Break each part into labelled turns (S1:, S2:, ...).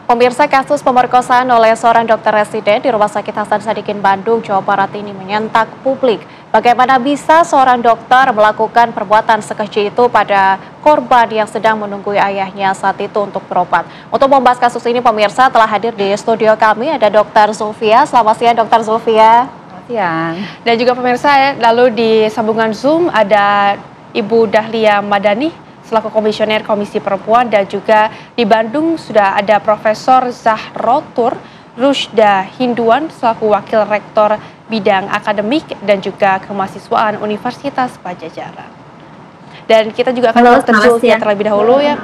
S1: Pemirsa, kasus pemerkosaan oleh seorang dokter residen di Rumah Sakit Hasan Sadikin Bandung, Jawa Barat ini menyentak publik. Bagaimana bisa seorang dokter melakukan perbuatan sekeji itu pada korban yang sedang menunggu ayahnya saat itu untuk berobat. Untuk membahas kasus ini, pemirsa, telah hadir di studio kami ada Dr. Zulfia. Selamat siang, Dr. Zulfia.
S2: Selamat siang.
S3: Dan juga pemirsa, lalu di sambungan Zoom ada Ibu Dahlia Madani selaku Komisioner Komisi Perempuan, dan juga di Bandung sudah ada Profesor Zahrotur Rushda Hinduan selaku Wakil Rektor Bidang Akademik dan juga Kemahasiswaan Universitas Padjadjaran. Dan kita juga akan Dr. Zulfia terlebih dahulu ya.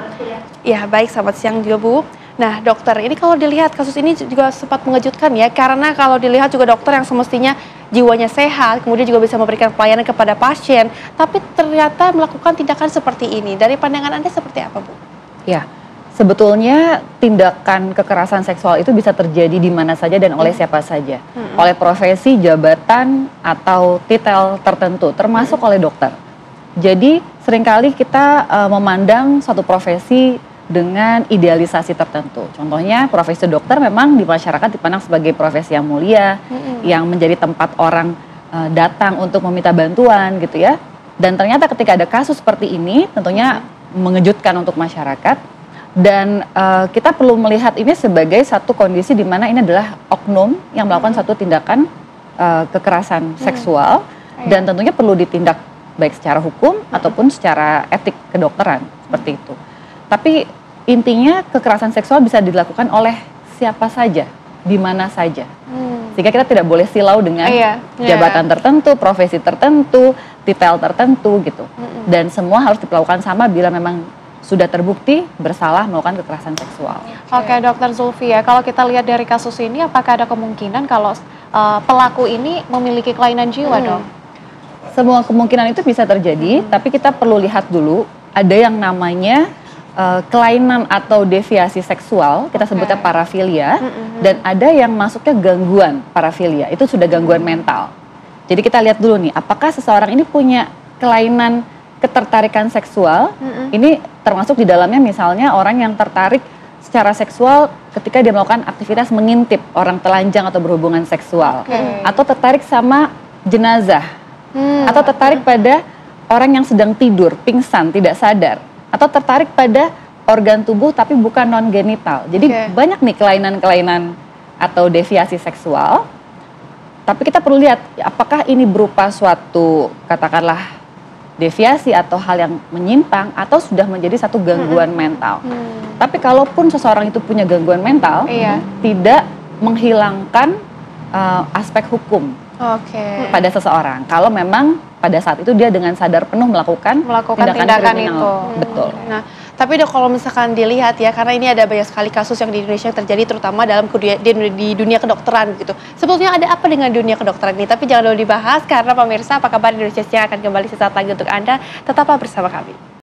S3: Ya baik, selamat siang juga Bu. Nah dokter, ini kalau dilihat kasus ini juga sempat mengejutkan ya, karena kalau dilihat juga dokter yang semestinya jiwanya sehat, kemudian juga bisa memberikan pelayanan kepada pasien, tapi ternyata melakukan tindakan seperti ini. Dari pandangan Anda seperti apa, Bu?
S2: Ya, sebetulnya tindakan kekerasan seksual itu bisa terjadi di mana saja dan oleh siapa saja. Oleh profesi, jabatan, atau titel tertentu, termasuk oleh dokter. Jadi seringkali kita memandang suatu profesi dengan idealisasi tertentu. Contohnya profesi dokter memang di masyarakat dipandang sebagai profesi yang mulia, yang menjadi tempat orang datang untuk meminta bantuan gitu ya. Dan ternyata ketika ada kasus seperti ini tentunya mengejutkan untuk masyarakat, dan kita perlu melihat ini sebagai satu kondisi di mana ini adalah oknum yang melakukan satu tindakan kekerasan seksual, dan tentunya perlu ditindak baik secara hukum ataupun secara etik kedokteran seperti itu. Tapi intinya kekerasan seksual bisa dilakukan oleh siapa saja, di mana saja. Sehingga kita tidak boleh silau dengan jabatan tertentu, profesi tertentu, titel tertentu gitu. Dan semua harus diperlakukan sama bila memang sudah terbukti bersalah melakukan kekerasan seksual.
S1: Oke, Dokter Zulfia, kalau kita lihat dari kasus ini, apakah ada kemungkinan kalau pelaku ini memiliki kelainan jiwa, Dok?
S2: Semua kemungkinan itu bisa terjadi, tapi kita perlu lihat dulu ada yang namanya kelainan atau deviasi seksual, kita sebutnya parafilia, dan ada yang masuknya gangguan parafilia, itu sudah gangguan mental. Jadi kita lihat dulu nih, apakah seseorang ini punya kelainan ketertarikan seksual, ini termasuk di dalamnya misalnya orang yang tertarik secara seksual ketika dia melakukan aktivitas mengintip orang telanjang atau berhubungan seksual, atau tertarik sama jenazah, atau tertarik pada orang yang sedang tidur, pingsan, tidak sadar, atau tertarik pada organ tubuh tapi bukan non-genital. Jadi banyak nih kelainan-kelainan atau deviasi seksual. Tapi kita perlu lihat apakah ini berupa suatu katakanlah deviasi atau hal yang menyimpang atau sudah menjadi satu gangguan mental. Tapi kalaupun seseorang itu punya gangguan mental, tidak menghilangkan aspek hukum pada seseorang. Kalau memang pada saat itu dia dengan sadar penuh melakukan tindakan
S1: itu.
S2: Betul.
S3: Nah, tapi dok, kalau misalkan dilihat ya, karena ini ada banyak sekali kasus yang di Indonesia yang terjadi, terutama dalam di dunia kedokteran gitu. Sebetulnya ada apa dengan dunia kedokteran ini? Tapi jangan dulu dibahas, karena pemirsa, apa kabar Indonesia Siang akan kembali sesaat lagi untuk Anda. Tetaplah bersama kami.